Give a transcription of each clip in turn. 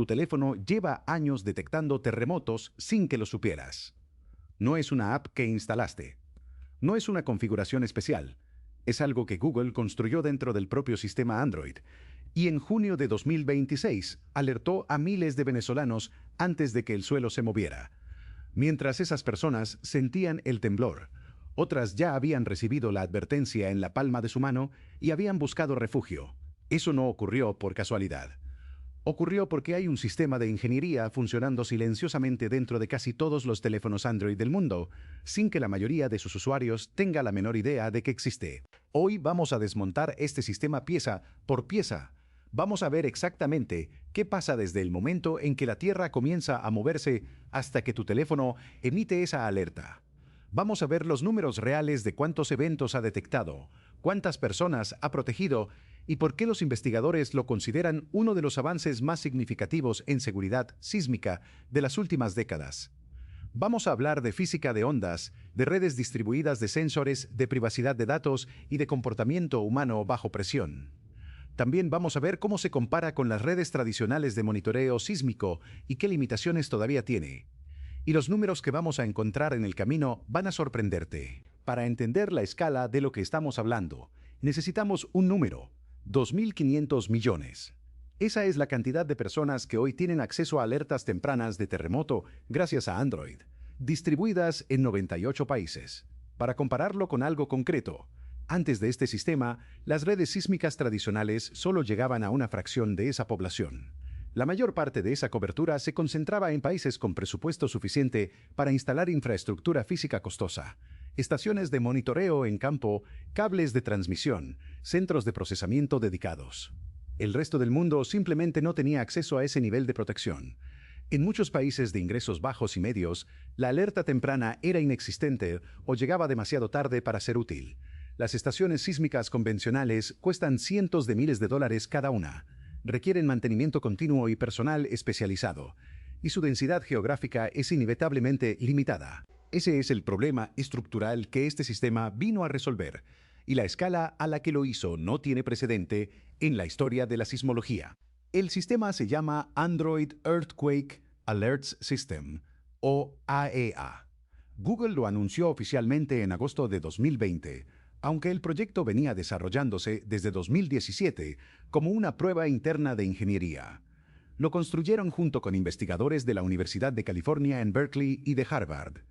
Tu teléfono lleva años detectando terremotos sin que lo supieras. No es una app que instalaste. No es una configuración especial. Es algo que Google construyó dentro del propio sistema Android. Y en junio de 2026 alertó a miles de venezolanos antes de que el suelo se moviera. Mientras esas personas sentían el temblor, otras ya habían recibido la advertencia en la palma de su mano y habían buscado refugio. Eso no ocurrió por casualidad. Ocurrió porque hay un sistema de ingeniería funcionando silenciosamente dentro de casi todos los teléfonos Android del mundo, sin que la mayoría de sus usuarios tenga la menor idea de que existe. Hoy vamos a desmontar este sistema pieza por pieza. Vamos a ver exactamente qué pasa desde el momento en que la Tierra comienza a moverse hasta que tu teléfono emite esa alerta. Vamos a ver los números reales de cuántos eventos ha detectado, cuántas personas ha protegido y por qué los investigadores lo consideran uno de los avances más significativos en seguridad sísmica de las últimas décadas. Vamos a hablar de física de ondas, de redes distribuidas de sensores, de privacidad de datos y de comportamiento humano bajo presión. También vamos a ver cómo se compara con las redes tradicionales de monitoreo sísmico y qué limitaciones todavía tiene. Y los números que vamos a encontrar en el camino van a sorprenderte. Para entender la escala de lo que estamos hablando, necesitamos un número: 2.500 millones. Esa es la cantidad de personas que hoy tienen acceso a alertas tempranas de terremoto gracias a Android, distribuidas en 98 países. Para compararlo con algo concreto, antes de este sistema, las redes sísmicas tradicionales solo llegaban a una fracción de esa población. La mayor parte de esa cobertura se concentraba en países con presupuesto suficiente para instalar infraestructura física costosa, estaciones de monitoreo en campo, cables de transmisión, centros de procesamiento dedicados. El resto del mundo simplemente no tenía acceso a ese nivel de protección. En muchos países de ingresos bajos y medios, la alerta temprana era inexistente o llegaba demasiado tarde para ser útil. Las estaciones sísmicas convencionales cuestan cientos de miles de dólares cada una, requieren mantenimiento continuo y personal especializado, y su densidad geográfica es inevitablemente limitada. Ese es el problema estructural que este sistema vino a resolver, y la escala a la que lo hizo no tiene precedente en la historia de la sismología. El sistema se llama Android Earthquake Alerts System, o AEA. Google lo anunció oficialmente en agosto de 2020, aunque el proyecto venía desarrollándose desde 2017 como una prueba interna de ingeniería. Lo construyeron junto con investigadores de la Universidad de California en Berkeley y de Harvard.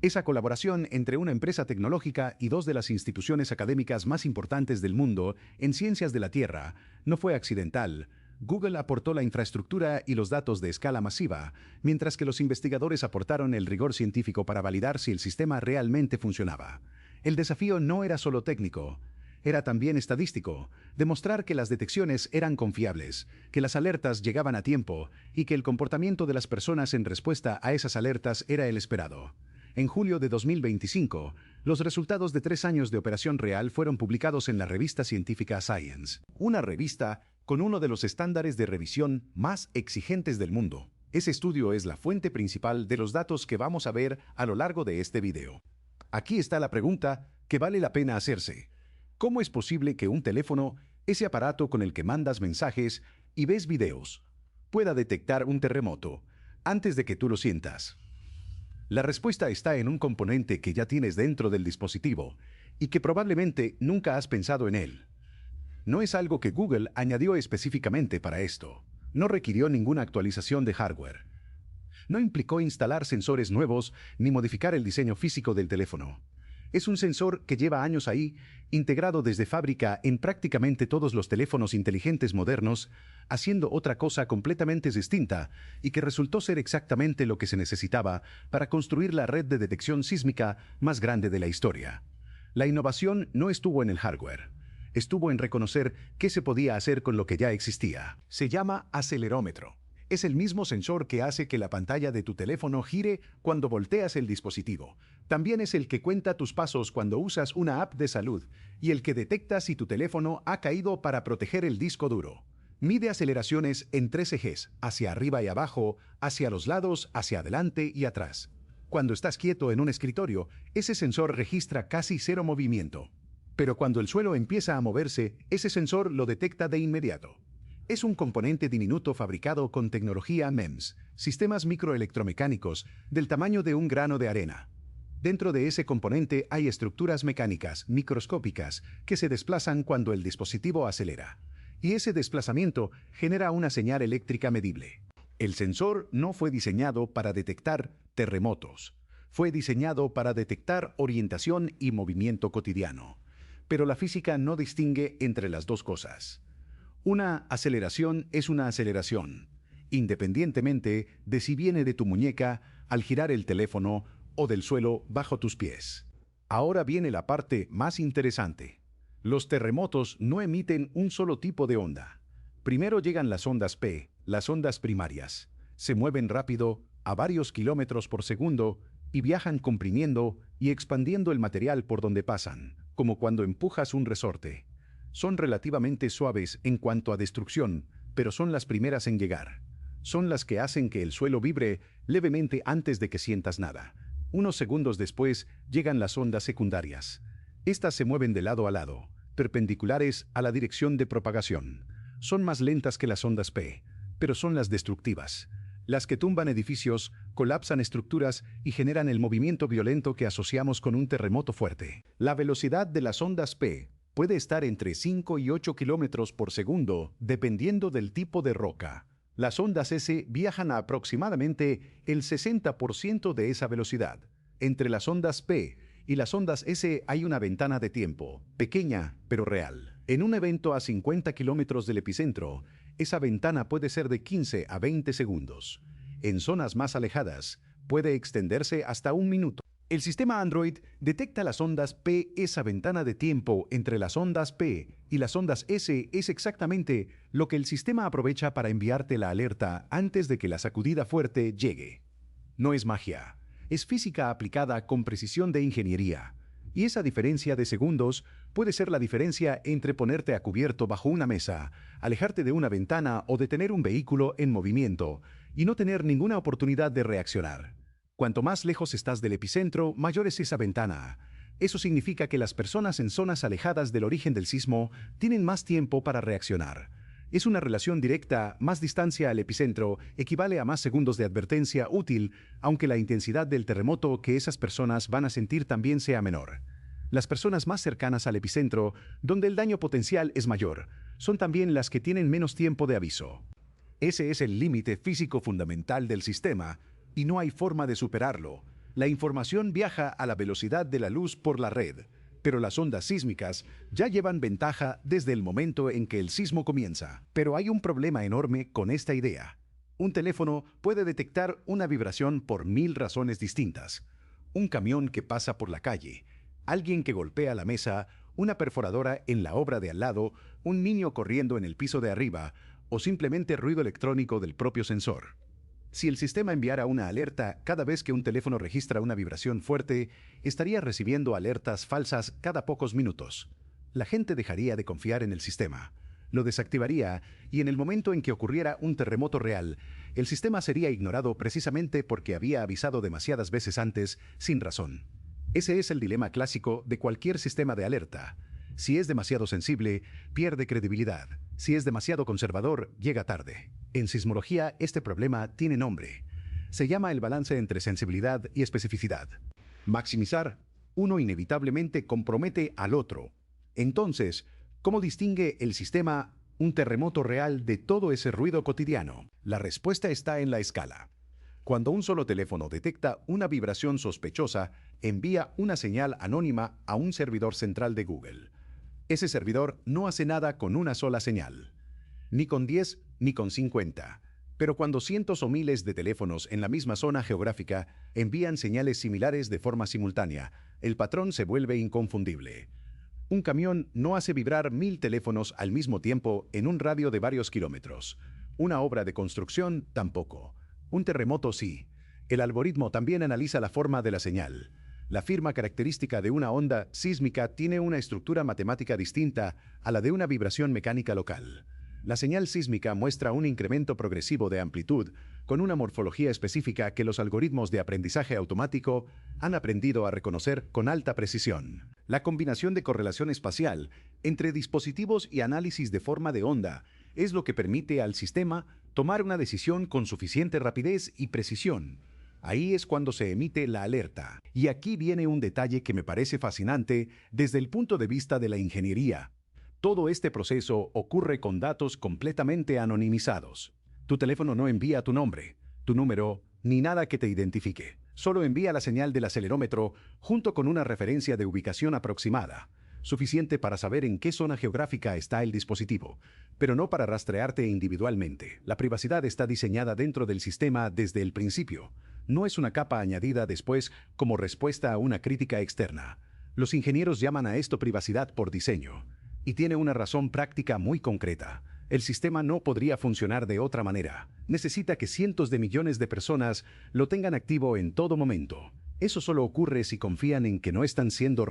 Esa colaboración entre una empresa tecnológica y dos de las instituciones académicas más importantes del mundo en ciencias de la Tierra no fue accidental. Google aportó la infraestructura y los datos de escala masiva, mientras que los investigadores aportaron el rigor científico para validar si el sistema realmente funcionaba. El desafío no era solo técnico, era también estadístico: demostrar que las detecciones eran confiables, que las alertas llegaban a tiempo y que el comportamiento de las personas en respuesta a esas alertas era el esperado. En julio de 2025, los resultados de 3 años de operación real fueron publicados en la revista científica Science, una revista con uno de los estándares de revisión más exigentes del mundo. Ese estudio es la fuente principal de los datos que vamos a ver a lo largo de este video. Aquí está la pregunta que vale la pena hacerse. ¿Cómo es posible que un teléfono, ese aparato con el que mandas mensajes y ves videos, pueda detectar un terremoto antes de que tú lo sientas? La respuesta está en un componente que ya tienes dentro del dispositivo y que probablemente nunca has pensado en él. No es algo que Google añadió específicamente para esto. No requirió ninguna actualización de hardware. No implicó instalar sensores nuevos ni modificar el diseño físico del teléfono. Es un sensor que lleva años ahí, integrado desde fábrica en prácticamente todos los teléfonos inteligentes modernos, haciendo otra cosa completamente distinta y que resultó ser exactamente lo que se necesitaba para construir la red de detección sísmica más grande de la historia. La innovación no estuvo en el hardware. Estuvo en reconocer qué se podía hacer con lo que ya existía. Se llama acelerómetro. Es el mismo sensor que hace que la pantalla de tu teléfono gire cuando volteas el dispositivo. También es el que cuenta tus pasos cuando usas una app de salud y el que detecta si tu teléfono ha caído para proteger el disco duro. Mide aceleraciones en 3 ejes, hacia arriba y abajo, hacia los lados, hacia adelante y atrás. Cuando estás quieto en un escritorio, ese sensor registra casi cero movimiento. Pero cuando el suelo empieza a moverse, ese sensor lo detecta de inmediato. Es un componente diminuto fabricado con tecnología MEMS, sistemas microelectromecánicos, del tamaño de un grano de arena. Dentro de ese componente hay estructuras mecánicas microscópicas que se desplazan cuando el dispositivo acelera. Y ese desplazamiento genera una señal eléctrica medible. El sensor no fue diseñado para detectar terremotos. Fue diseñado para detectar orientación y movimiento cotidiano. Pero la física no distingue entre las dos cosas. Una aceleración es una aceleración, independientemente de si viene de tu muñeca al girar el teléfono o del suelo bajo tus pies. Ahora viene la parte más interesante. Los terremotos no emiten un solo tipo de onda. Primero llegan las ondas P, las ondas primarias. Se mueven rápido, a varios kilómetros por segundo, y viajan comprimiendo y expandiendo el material por donde pasan, como cuando empujas un resorte. Son relativamente suaves en cuanto a destrucción, pero son las primeras en llegar. Son las que hacen que el suelo vibre levemente antes de que sientas nada. Unos segundos después llegan las ondas secundarias. Estas se mueven de lado a lado, perpendiculares a la dirección de propagación. Son más lentas que las ondas P, pero son las destructivas. Las que tumban edificios, colapsan estructuras y generan el movimiento violento que asociamos con un terremoto fuerte. La velocidad de las ondas P puede estar entre 5 y 8 kilómetros por segundo, dependiendo del tipo de roca. Las ondas S viajan a aproximadamente el 60% de esa velocidad. Entre las ondas P y las ondas S hay una ventana de tiempo, pequeña pero real. En un evento a 50 kilómetros del epicentro, esa ventana puede ser de 15 a 20 segundos. En zonas más alejadas, puede extenderse hasta un minuto. El sistema Android detecta las ondas P. Esa ventana de tiempo entre las ondas P y las ondas S es exactamente lo que el sistema aprovecha para enviarte la alerta antes de que la sacudida fuerte llegue. No es magia, es física aplicada con precisión de ingeniería. Y esa diferencia de segundos puede ser la diferencia entre ponerte a cubierto bajo una mesa, alejarte de una ventana o detener un vehículo en movimiento y no tener ninguna oportunidad de reaccionar. Cuanto más lejos estás del epicentro, mayor es esa ventana. Eso significa que las personas en zonas alejadas del origen del sismo tienen más tiempo para reaccionar. Es una relación directa, más distancia al epicentro equivale a más segundos de advertencia útil, aunque la intensidad del terremoto que esas personas van a sentir también sea menor. Las personas más cercanas al epicentro, donde el daño potencial es mayor, son también las que tienen menos tiempo de aviso. Ese es el límite físico fundamental del sistema, y no hay forma de superarlo. La información viaja a la velocidad de la luz por la red, pero las ondas sísmicas ya llevan ventaja desde el momento en que el sismo comienza. Pero hay un problema enorme con esta idea. Un teléfono puede detectar una vibración por 1000 razones distintas. Un camión que pasa por la calle, alguien que golpea la mesa, una perforadora en la obra de al lado, un niño corriendo en el piso de arriba, o simplemente ruido electrónico del propio sensor. Si el sistema enviara una alerta cada vez que un teléfono registra una vibración fuerte, estaría recibiendo alertas falsas cada pocos minutos. La gente dejaría de confiar en el sistema, lo desactivaría y en el momento en que ocurriera un terremoto real, el sistema sería ignorado precisamente porque había avisado demasiadas veces antes sin razón. Ese es el dilema clásico de cualquier sistema de alerta. Si es demasiado sensible, pierde credibilidad. Si es demasiado conservador, llega tarde. En sismología, este problema tiene nombre. Se llama el balance entre sensibilidad y especificidad. Maximizar uno inevitablemente compromete al otro. Entonces, ¿cómo distingue el sistema un terremoto real de todo ese ruido cotidiano? La respuesta está en la escala. Cuando un solo teléfono detecta una vibración sospechosa, envía una señal anónima a un servidor central de Google. Ese servidor no hace nada con una sola señal, ni con 10 ni con 50. Pero cuando cientos o miles de teléfonos en la misma zona geográfica envían señales similares de forma simultánea, el patrón se vuelve inconfundible. Un camión no hace vibrar 1000 teléfonos al mismo tiempo en un radio de varios kilómetros. Una obra de construcción tampoco. Un terremoto sí. El algoritmo también analiza la forma de la señal. La firma característica de una onda sísmica tiene una estructura matemática distinta a la de una vibración mecánica local. La señal sísmica muestra un incremento progresivo de amplitud con una morfología específica que los algoritmos de aprendizaje automático han aprendido a reconocer con alta precisión. La combinación de correlación espacial entre dispositivos y análisis de forma de onda es lo que permite al sistema tomar una decisión con suficiente rapidez y precisión. Ahí es cuando se emite la alerta. Y aquí viene un detalle que me parece fascinante desde el punto de vista de la ingeniería. Todo este proceso ocurre con datos completamente anonimizados. Tu teléfono no envía tu nombre, tu número, ni nada que te identifique. Solo envía la señal del acelerómetro junto con una referencia de ubicación aproximada, suficiente para saber en qué zona geográfica está el dispositivo, pero no para rastrearte individualmente. La privacidad está diseñada dentro del sistema desde el principio. No es una capa añadida después como respuesta a una crítica externa. Los ingenieros llaman a esto privacidad por diseño, y tiene una razón práctica muy concreta. El sistema no podría funcionar de otra manera. Necesita que cientos de millones de personas lo tengan activo en todo momento. Eso solo ocurre si confían en que no están siendo